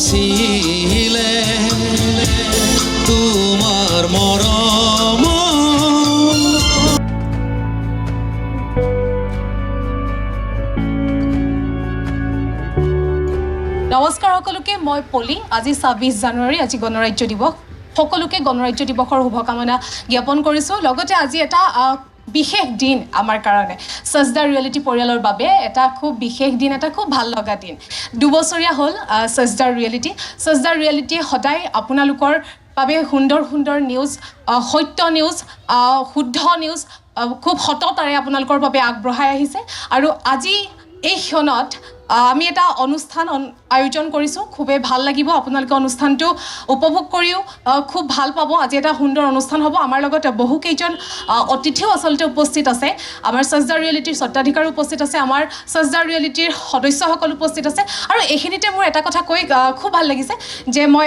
নাছিলে তোমাৰ মৰম নমস্কাৰ সকলোকে মই পলি আজি ২৬ জানুৱাৰী আজি গণৰাজ্য দিৱস সকলোকে গণৰাজ্য দিৱসৰ শুভকামনা জ্ঞাপন কৰিছোঁ লগতে আজি এটা বিশেষ দিন আমাৰ কাৰণে সজদা ৰিয়েলিটি পৰিয়ালৰ বাবে এটা খুব বিশেষ দিন এটা খুব ভাল লগা দিন দুবছৰীয়া হ'ল সজদা ৰিয়েলিটি সদায় আপোনালোকৰ বাবে সুন্দৰ সুন্দৰ নিউজ সত্য নিউজ শুদ্ধ নিউজ খুব সততাৰে আপোনালোকৰ বাবে আগবঢ়াই আহিছে আৰু আজি এই ক্ষণত আমি এটা অনুষ্ঠান আয়োজন কৰিছোঁ খুবেই ভাল লাগিব আপোনালোকে অনুষ্ঠানটো উপভোগ কৰিও খুব ভাল পাব আজি এটা সুন্দৰ অনুষ্ঠান হ'ব আমাৰ লগত বহুকেইজন অতিথিও আচলতে উপস্থিত আছে আমাৰ সজদা ৰিয়েলিটিৰ স্বত্বাধিকাৰ উপস্থিত আছে আমাৰ সজদা ৰিয়েলিটিৰ সদস্যসকল উপস্থিত আছে আৰু এইখিনিতে মোৰ এটা কথা কৈ খুব ভাল লাগিছে যে মই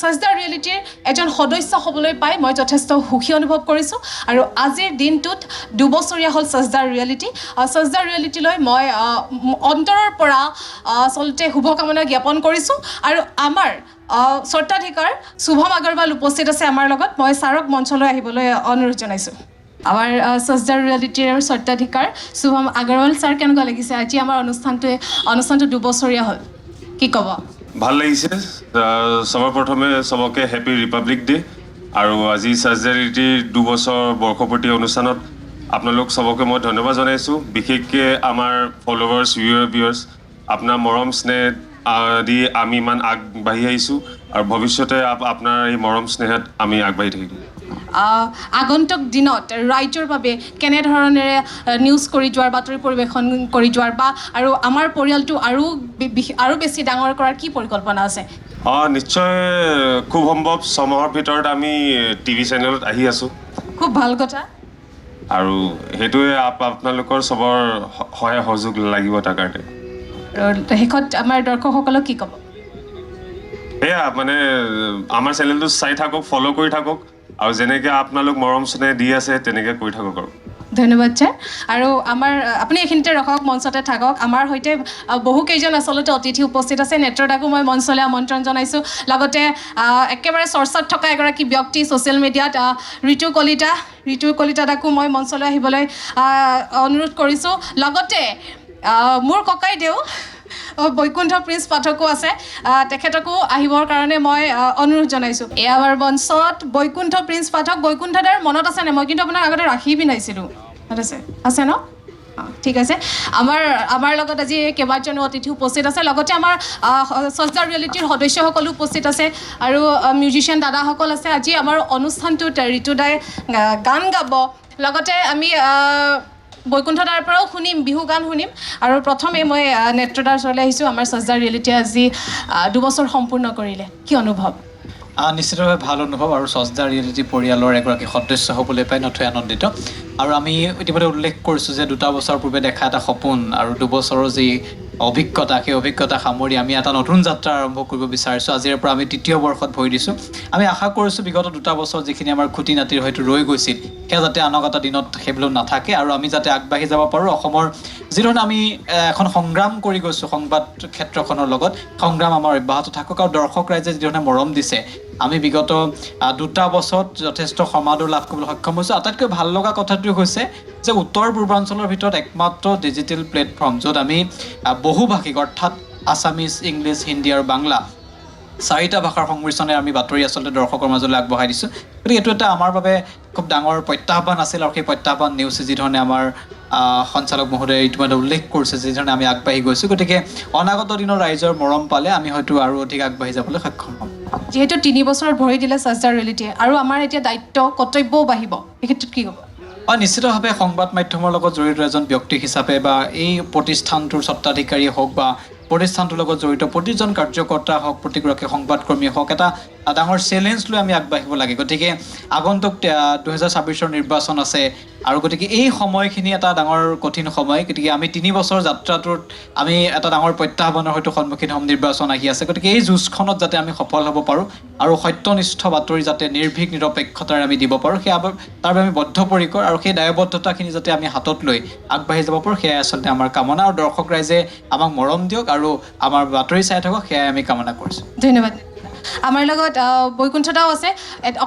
সজদা ৰিয়েলিটিৰ এজন সদস্য হ'বলৈ পাই মই যথেষ্ট সুখী অনুভৱ কৰিছোঁ আৰু আজিৰ দিনটোত দুবছৰীয়া হ'ল সজদা ৰিয়েলিটিলৈ মই অন্তৰৰ পৰা আচলতে শুভকামনা জ্ঞাপন কৰিছোঁ আৰু আমাৰ স্বত্বাধিকাৰ শুভম আগৰৱাল উপস্থিত আছে আমাৰ লগত মই ছাৰক মঞ্চলৈ আহিবলৈ অনুৰোধ জনাইছোঁ আমাৰ সজদা ৰিয়েলিটিৰ স্বত্বাধিকাৰ শুভম আগৰৱাল ছাৰ কেনেকুৱা লাগিছে আজি আমাৰ অনুষ্ঠানটো দুবছৰীয়া হ'ল কি ক'ব ভাল লাগিছে সবৰ প্ৰথমে সবকে হেপী ৰিপাব্লিক ডে আৰু আজি সজদা ৰিয়েলিটিৰ দুবছৰ বৰ্ষপূৰ্তি অনুষ্ঠানত আপোনালোক সবকে মই ধন্যবাদ জনাইছোঁ বিশেষকৈ আমাৰ ফলোৱাৰ্ছ ভিউৱাৰ্ছ আপোনাৰ মৰম স্নেহ দি আমি ইমান আগবাঢ়ি আহিছোঁ আৰু ভৱিষ্যতে আপোনাৰ এই মৰম স্নেহত আমি আগবাঢ়ি থাকিম আগন্তুক দিনত ৰাইজৰ বাবে কেনেধৰণেৰে নিউজ কৰি যোৱাৰ বাতৰি পৰিৱেশন কৰি যোৱাৰ বা আৰু আমাৰ পৰিয়ালটো আৰু বেছি ডাঙৰ কৰাৰ কি পৰিকল্পনা আছে নিশ্চয় খুব সম্ভৱ ছমাহৰ ভিতৰত আমি টিভি চেনেলত আহি আছোঁ খুব ভাল কথা আৰু সেইটোৱে আপোনালোকৰ সবৰ সহায় সহযোগ লাগিব তাৰ কাৰণে শেষত আমাৰ দৰ্শকসকলক কি ক'ব সেয়া মানে আমাৰ চেনেলটো চাই থাকক ফ'ল' কৰি থাকক আৰু যেনেকৈ আপোনালোক মৰম স্নেহ দি আছে তেনেকৈ কৰি থাকক আৰু ধন্যবাদ ছাৰ আৰু আমাৰ আপুনি এইখিনিতে ৰখক মঞ্চতে থাকক আমাৰ সৈতে বহুকেইজন আচলতে অতিথি উপস্থিত আছে নেত্ৰদাকো মই মঞ্চলৈ আমন্ত্ৰণ জনাইছোঁ লগতে একেবাৰে চৰ্চাত থকা এগৰাকী ব্যক্তি ছ'চিয়েল মিডিয়াত ঋতু কলিতাদাকো মই মঞ্চলৈ আহিবলৈ অনুৰোধ কৰিছোঁ লগতে মোৰ ককাইদেউ বৈকুণ্ঠ প্ৰিন্স পাঠকো আছে তেখেতকো আহিবৰ কাৰণে মই অনুৰোধ জনাইছোঁ এয়াৰ মঞ্চত বৈকুণ্ঠ প্ৰিন্স পাঠক বৈকুণ্ঠদাৰ মনত আছেনে মই কিন্তু আপোনাক আগতে ৰাখি পিন্ধাইছিলোঁ আছে ন ঠিক আছে আমাৰ লগত আজি কেইবাজনো অতিথি উপস্থিত আছে লগতে আমাৰ সজদা ৰিয়েলিটিৰ সদস্যসকলো উপস্থিত আছে আৰু মিউজিচিয়ান দাদাসকল আছে আজি আমাৰ অনুষ্ঠানটোত ঋতুদাই গান গাব লগতে আমি বৈকুণ্ঠদাৰ পৰাও শুনিম বিহু গান শুনিম আৰু প্ৰথমে মই নেত্ৰদাৰ ওচৰলৈ আহিছোঁ আমাৰ সজদা ৰিয়েলিটিয়ে আজি দুবছৰ সম্পূৰ্ণ কৰিলে কি অনুভৱ নিশ্চিতভাৱে ভাল অনুভৱ আৰু সজদা ৰিয়েলিটি পৰিয়ালৰ এগৰাকী সদস্য হ'বলৈ পাই নথৈ আনন্দিত আৰু আমি ইতিমধ্যে উল্লেখ কৰিছোঁ যে 2 বছৰ পূৰ্বে দেখা এটা সপোন আৰু 2 বছৰৰ যি অভিজ্ঞতা সেই অভিজ্ঞতা সামৰি আমি এটা নতুন যাত্ৰা আৰম্ভ কৰিব বিচাৰিছোঁ আজিৰ পৰা আমি 3য় বৰ্ষত ভৰি দিছোঁ আমি আশা কৰিছোঁ বিগত 2 বছৰ যিখিনি আমাৰ খুঁটি নাতিৰ হয়তো ৰৈ গৈছিল সেয়া যাতে অনাগত দিনত সেইবিলাক নাথাকে আৰু আমি যাতে আগবাঢ়ি যাব পাৰোঁ অসমৰ যিধৰণে আমি এখন সংগ্ৰাম কৰি গৈছোঁ সংবাদ ক্ষেত্ৰখনৰ লগত সংগ্ৰাম আমাৰ অব্যাহত থাকক আৰু দৰ্শক ৰাইজে যিধৰণে মৰম দিছে আমি বিগত 2 বছৰত যথেষ্ট সমাদৰ লাভ কৰিবলৈ সক্ষম হৈছোঁ আটাইতকৈ ভাল লগা কথাটো হৈছে যে উত্তৰ পূৰ্বাঞ্চলৰ ভিতৰত একমাত্ৰ ডিজিটেল প্লেটফৰ্ম য'ত আমি বহুভাষিক অৰ্থাৎ আছামিজ ইংলিছ হিন্দী আৰু বাংলা 4টা ভাষাৰ সংমিশ্ৰণে আমি বাতৰি আচলতে দৰ্শকৰ মাজলৈ আগবঢ়াই দিছোঁ গতিকে এইটো এটা আমাৰ বাবে খুব ডাঙৰ প্ৰত্যাহ্বান আছিল আৰু সেই প্ৰত্যাহ্বান নেওচি যিধৰণে আমাৰ সঞ্চালক মহোদয়ে ইতিমধ্যে উল্লেখ কৰিছে যিধৰণে আমি আগবাঢ়ি গৈছোঁ গতিকে অনাগত দিনৰ ৰাইজৰ মৰম পালে আমি হয়তো আৰু অধিক আগবাঢ়ি যাবলৈ সক্ষম হ'ম যিহেতু 3 বছৰত ভৰি দিলে সজদা ৰিয়েলিটিয়ে আৰু আমাৰ এতিয়া দায়িত্ব কৰ্তব্যও বাঢ়িব এই ক্ষেত্ৰত কি ক'ব নিশ্চিতভাৱে সংবাদ মাধ্যমৰ লগত জড়িত এজন ব্যক্তি হিচাপে বা এই প্ৰতিষ্ঠানটোৰ স্বত্বাধিকাৰী হওক বা প্ৰতিষ্ঠানটোৰ লগত জড়িত প্ৰতিজন কাৰ্যকৰ্তা হওক প্ৰতিগৰাকী সংবাদকৰ্মী হওক এটা ডাঙৰ চেলেঞ্জ লৈ আমি আগবাঢ়িব লাগে গতিকে আগন্তুক 2026 নিৰ্বাচন আছে আৰু গতিকে এই সময়খিনি এটা ডাঙৰ কঠিন সময় গতিকে আমি 3 বছৰ যাত্ৰাটোত আমি এটা ডাঙৰ প্ৰত্যাহ্বানৰ হয়তো সন্মুখীন হ'ম নিৰ্বাচন আহি আছে গতিকে এই যুঁজখনত যাতে আমি সফল হ'ব পাৰোঁ আৰু সত্যনিষ্ঠ বাতৰি যাতে নিৰ্ভীক নিৰপেক্ষতাৰে আমি দিব পাৰোঁ তাৰ বাবে আমি বদ্ধপৰিকৰ আৰু সেই দায়বদ্ধতাখিনি যাতে আমি হাতত লৈ আগবাঢ়ি যাব পাৰোঁ সেয়াই আচলতে আমাৰ কামনা আৰু দৰ্শক ৰাইজে আমাক মৰম দিয়ক আৰু আমাৰ বাতৰি চাই থাকক সেয়াই আমি কামনা কৰিছোঁ ধন্যবাদ আমাৰ লগত বৈকুণ্ঠদাও আছে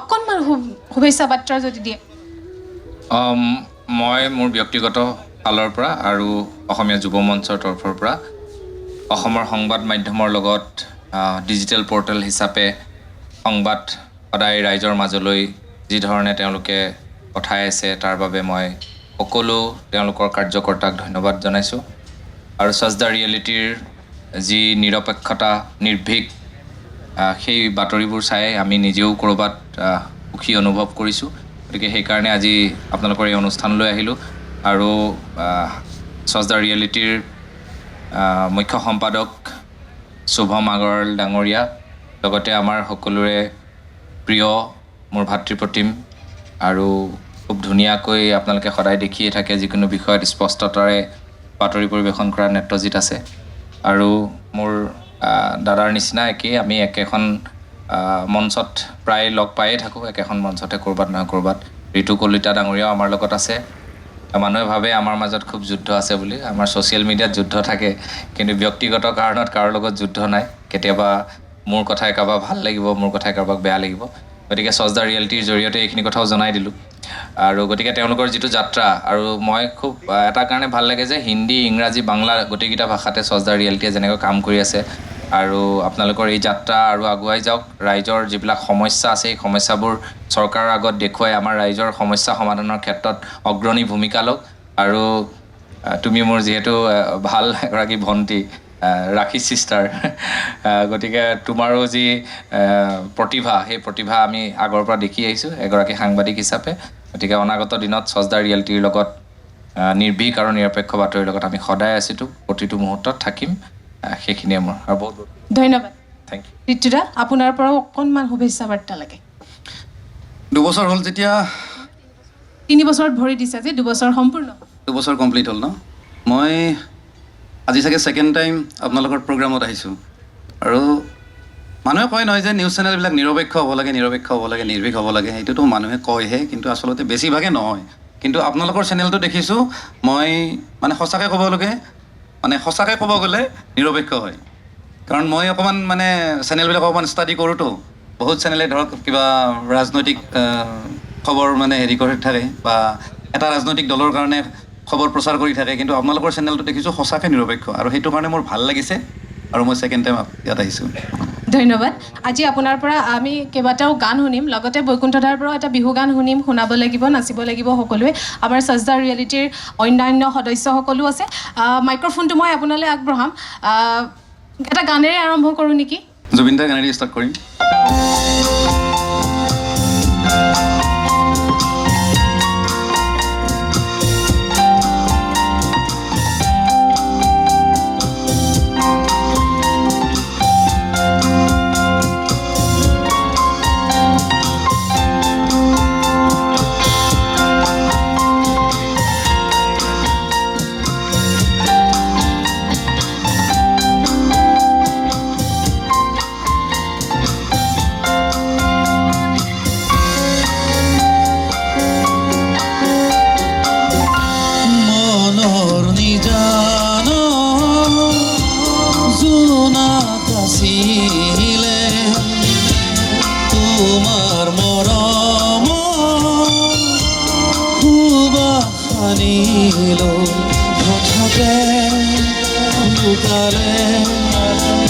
অকণমান শুভেচ্ছা বাৰ্তা যদি দিয়ে মই মোৰ ব্যক্তিগত ফালৰ পৰা আৰু অসমীয়া যুৱ মঞ্চৰ তৰফৰ পৰা অসমৰ সংবাদ মাধ্যমৰ লগত ডিজিটেল পৰ্টেল হিচাপে সংবাদ সদায় ৰাইজৰ মাজলৈ যি ধৰণে তেওঁলোকে পঠাই আছে তাৰ বাবে মই সকলো তেওঁলোকৰ কাৰ্যকৰ্তাক ধন্যবাদ জনাইছোঁ আৰু সাজ দ্য ৰিয়েলিটিৰ যি নিৰপেক্ষতা নিৰ্ভীক সেই বাতৰিবোৰ চাই আমি নিজেও ক'ৰবাত সুখী অনুভৱ কৰিছোঁ গতিকে সেইকাৰণে আজি আপোনালোকৰ এই অনুষ্ঠানলৈ আহিলোঁ আৰু সাজ দ্য ৰিয়েলিটিৰ মুখ্য সম্পাদক শুভম আগৰৱাল ডাঙৰীয়া লগতে আমাৰ সকলোৰে প্ৰিয় মোৰ ভাতৃপ্ৰতিম আৰু খুব ধুনীয়াকৈ আপোনালোকে সদায় দেখিয়ে থাকে যিকোনো বিষয়ত স্পষ্টতাৰে বাতৰি পৰিৱেশন কৰা নেত্ৰজিত আছে আৰু মোৰ দাদাৰ নিচিনা একেই আমি একেখন মঞ্চত প্ৰায় লগ পায়ে থাকোঁ একেখন মঞ্চতে ক'ৰবাত নহয় ক'ৰবাত ঋতু কলিতা ডাঙৰীয়াও আমাৰ লগত আছে মানুহে ভাবে আমাৰ মাজত খুব যুদ্ধ আছে বুলি আমাৰ ছ'চিয়েল মিডিয়াত যুদ্ধ থাকে কিন্তু ব্যক্তিগত কাৰণত কাৰো লগত যুদ্ধ নাই কেতিয়াবা মোৰ কথাই কাৰোবাক ভাল লাগিব মোৰ কথাই কাৰোবাক বেয়া লাগিব গতিকে সাজ দ্য ৰিয়েলিটিৰ জৰিয়তে এইখিনি কথাও জনাই দিলোঁ আৰু গতিকে তেওঁলোকৰ যিটো যাত্ৰা আৰু মই খুব এটা কাৰণে ভাল লাগে যে হিন্দী ইংৰাজী বাংলা গোটেইকেইটা ভাষাতে সাজ দ্য ৰিয়েলিটিয়ে যেনেকৈ কাম কৰি আছে আৰু আপোনালোকৰ এই যাত্ৰা আৰু আগুৱাই যাওক ৰাইজৰ যিবিলাক সমস্যা আছে এই সমস্যাবোৰ চৰকাৰৰ আগত দেখুৱাই আমাৰ ৰাইজৰ সমস্যা সমাধানৰ ক্ষেত্ৰত অগ্ৰণী ভূমিকা লওক আৰু তুমি মোৰ যিহেতু ভাল এগৰাকী ভণ্টি ৰাখী ছিষ্টাৰ গতিকে তোমাৰো যি প্ৰতিভা সেই প্ৰতিভা আমি আগৰ পৰা দেখি আহিছোঁ এগৰাকী সাংবাদিক হিচাপে গতিকে অনাগত দিনত সাজ দ্য ৰিয়েলিটিৰ লগত নিৰ্ভীক আৰু নিৰপেক্ষ বাতৰিৰ লগত আমি সদায় আছিলোঁ প্ৰতিটো মুহূৰ্তত থাকিম সেইখিনিয়ে মোৰ আৰু বহুত ধন্যবাদ থেংক ইউ ঋতুদা আপোনাৰ পৰাও অকণমান শুভেচ্ছা বাৰ্তা লাগে 2 বছৰ হ'ল যেতিয়া 3 বছৰত ভৰি দিছে যে 2 বছৰ সম্পূৰ্ণ 2 বছৰ কমপ্লিট হ'ল ন মই আজি চাগে ছেকেণ্ড টাইম আপোনালোকৰ প্ৰগ্ৰামত আহিছোঁ আৰু মানুহে কয় নহয় যে নিউজ চেনেলবিলাক নিৰপেক্ষ হ'ব লাগে নিৰ্ভীক হ'ব লাগে সেইটোতো মানুহে কয়হে কিন্তু আচলতে বেছিভাগে নহয় কিন্তু আপোনালোকৰ চেনেলটো দেখিছোঁ মই মানে সঁচাকৈ ক'ব গ'লে নিৰপেক্ষ হয় কাৰণ মই অকণমান মানে চেনেলবিলাক অকণমান ষ্টাডি কৰোঁতো বহুত চেনেলে ধৰক কিবা ৰাজনৈতিক খবৰ মানে হেৰি কৰি থাকে বা এটা ৰাজনৈতিক দলৰ কাৰণে খবৰ প্ৰচাৰ কৰি থাকে কিন্তু আপোনালোকৰ চেনেলটো দেখিছোঁ সঁচাকৈ নিৰপেক্ষ আৰু সেইটো কাৰণে মোৰ ভাল লাগিছে আৰু মই ছেকেণ্ড টাইম ইয়াত আহিছোঁ ধন্যবাদ আজি আপোনাৰ পৰা আমি কেইবাটাও গান শুনিম লগতে বৈকুণ্ঠদাৰ পৰাও এটা বিহু গান শুনাব লাগিব নাচিব লাগিব সকলোৱে আমাৰ সাজ দ্য ৰিয়েলিটিৰ অন্যান্য সদস্যসকলো আছে মাইক্ৰফোনটো মই আপোনালৈ আগবঢ়াম এটা গানেৰে আৰম্ভ কৰোঁ নেকি জুবিন দাৰ গানেৰে ষ্টাৰ্ট কৰিম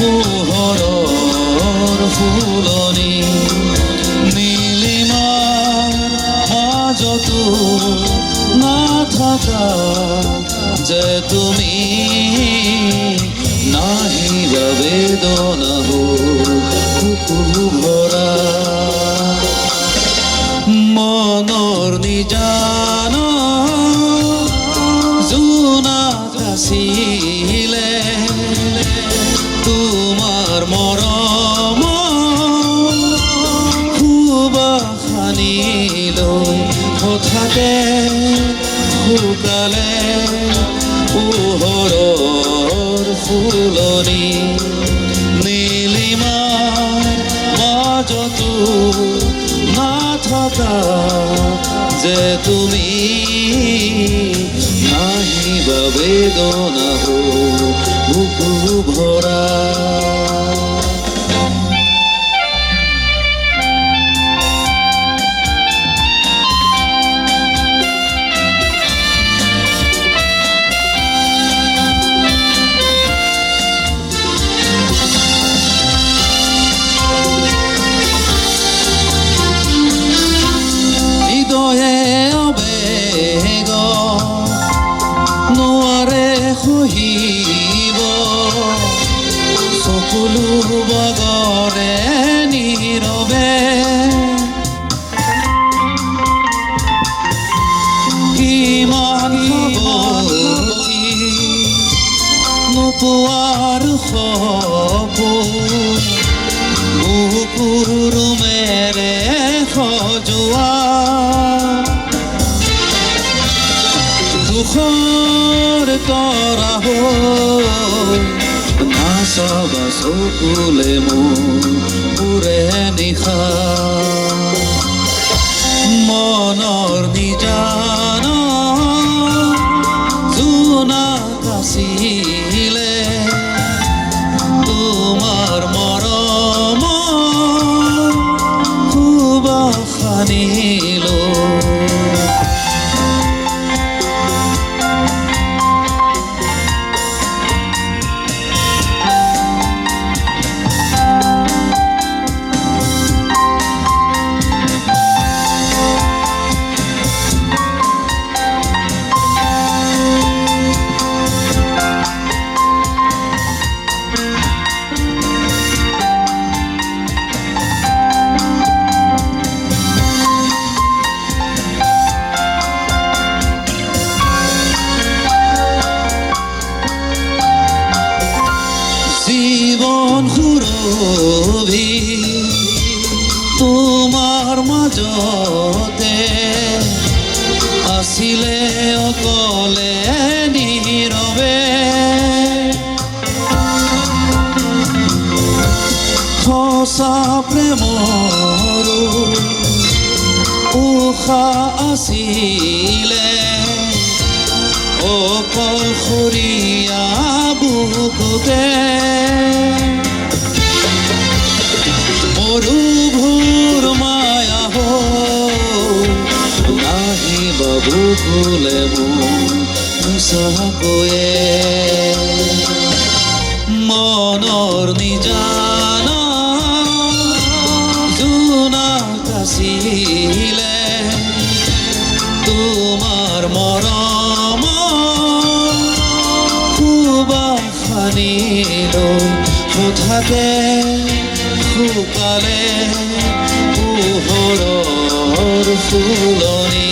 পোহৰৰ ফুলনি নীলিমাৰ মাজতো নাথাকা যে তুমি নাহিবা বেদনা ভৰা মনৰ নিজান জোনাক আছিলে তোমাৰ মৰম খুব সানি লৈ হঠাতে শুকালে পোহৰৰ ফুলনি নীলিমাৰ মাজতো নাথকা যে তুমি নাহিবা বেদনা বুকু ভৰা হৃদয়ে আবেগ নোৱাৰে সহিব সকলো বগৰে নীৰৱে কিমান সাৱতি নোপোৱাৰ সপোন বুকুৰ মেৰে সজোৱা দুখৰ তৰা হৈ নাচাবা চকুলে মোৰে নিশা মনৰ নিজান জোনাক আছিলে তোমাৰ মৰম সুবাসনিলো জীৱন সুৰভি তোমাৰ মাজতে আছিলে অকলে নীৰৱে সঁচা প্ৰেমৰো উশাহ আছিলে অকলশৰীয়া বুকুতে মৰুভূৰ মায়া নাহিবা বুকুলে মুচাকৈয়ে মনৰ নিজান জোনাক আছিলে তোমাৰ মৰম সুবাসনিলো হঠাতে শুকালে পোহৰৰ ফুলনি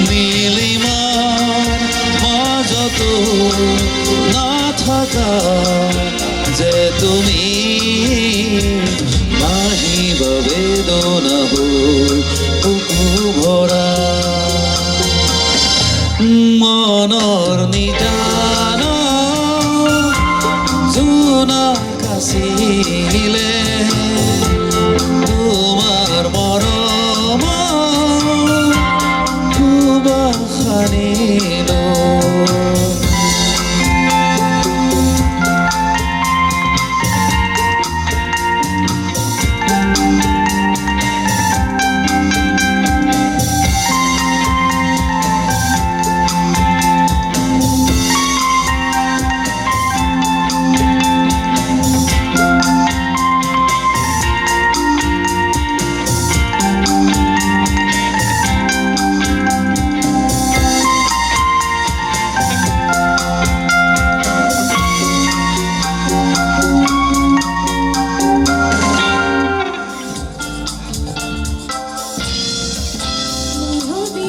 নীলিমাৰ মাজতো নাথকা যে তুমি নাহিবা বেদনা বুকু ভৰা মনৰ নিদান জোনাক আছিলে তোমাৰ মৰম সুবাসনিলো তুমি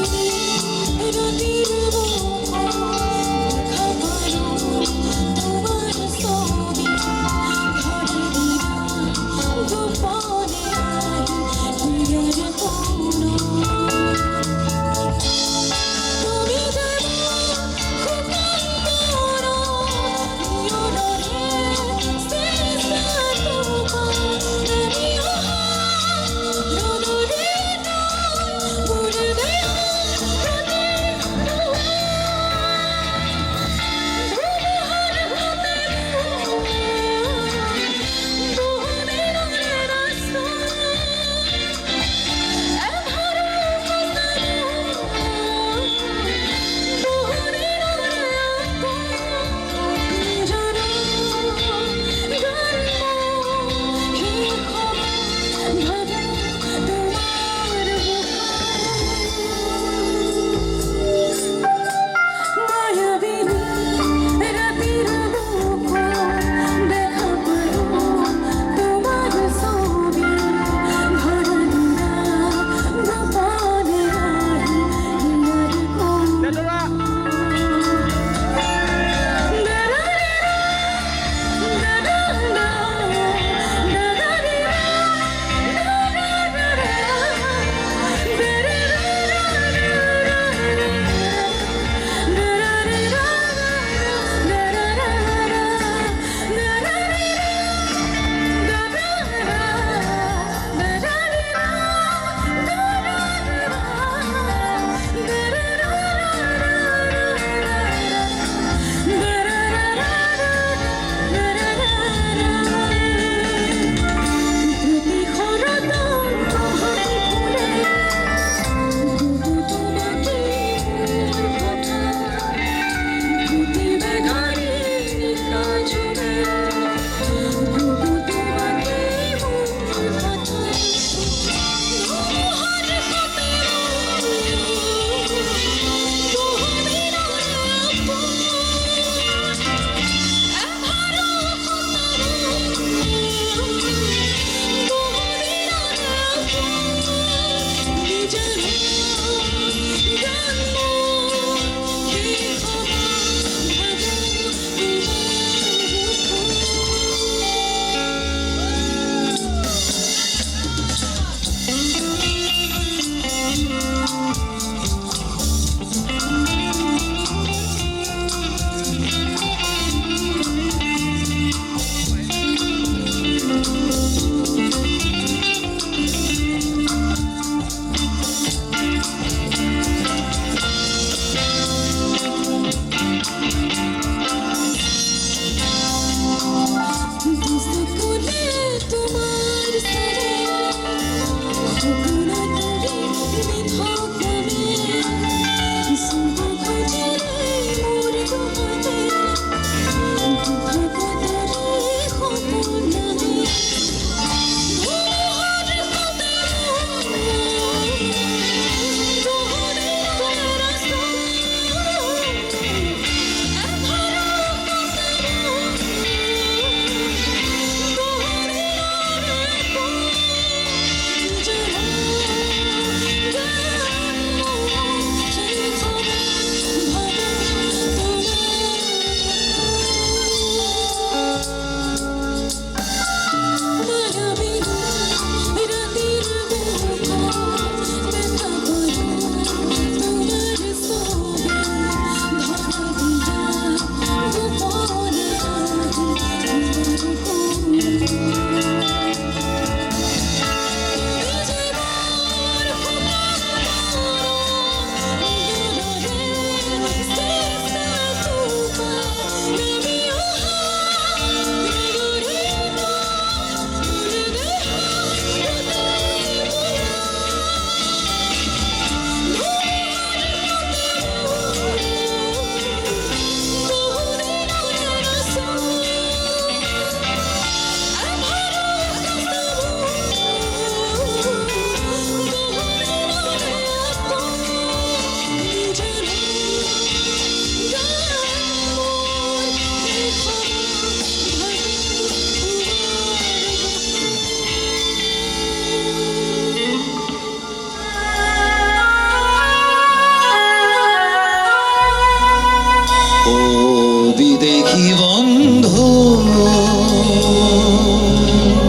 দেখি বন্ধু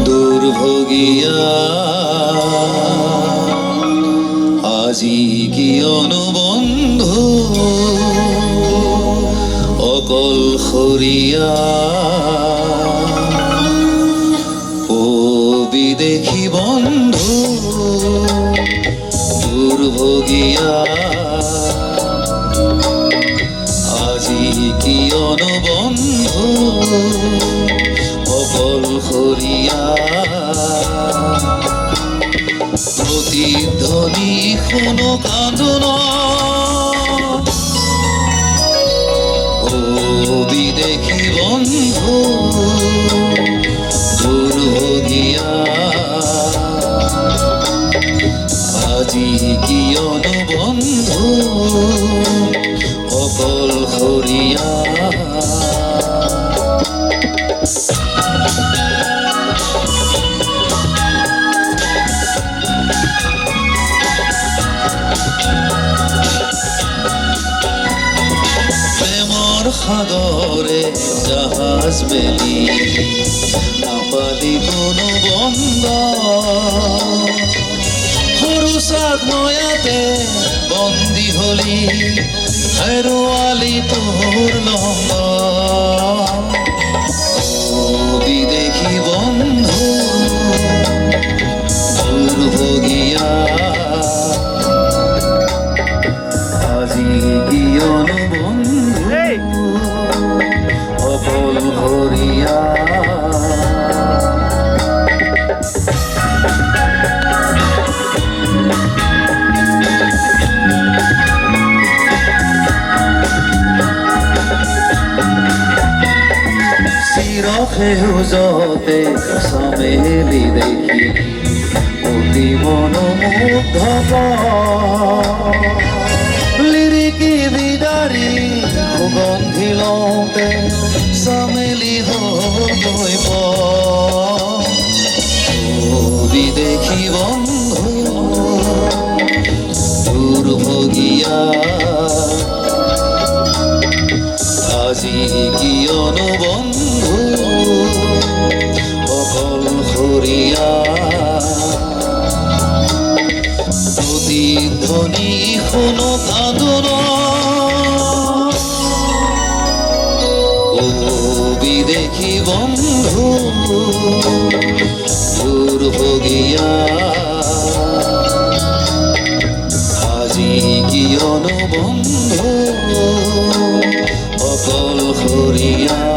দুৰ্ভগিয়া আজি কিয়নো বন্ধু অকলশৰীয়া ও বিদেশী বন্ধু দুৰ্ভগিয়া আজি কিয়নো বন্ধু অকলশৰীয়া প্ৰতিধ্বনি শুনো কান্দোন ও বিদেশী বন্ধু দুৰ্ভগিয়া আজি কিয়নো বন্ধু অকলশৰীয়া প্ৰেমৰ সাগৰে জাহাজ মেলি নাপালি কোনো বন্ধ সৰু চাক নয়াতে বন্দী হলি হেৰুৱালি তোৰ লংগ ও বিদেশী বন্ধু দুৰ্ভগিয়া আজি কিয়নো বন্ধু অকলশৰীয়া চিৰসেউজতে চামেলি দেখি অতি মনোমুগ্ধ লিৰিকি বিদাৰি সুগন্ধি লওঁতে চামেলি হৈ বিদেশী বন্ধু দুৰ্ভগিয়া আজি কিয়নো বন্ধু অকলশৰীয়া প্ৰতিধ্বনি শুনো কান্দোন ও বিদেশী বন্ধু দুৰ্ভগিয়া আজি কিয়নো বন্ধু অকলশৰীয়া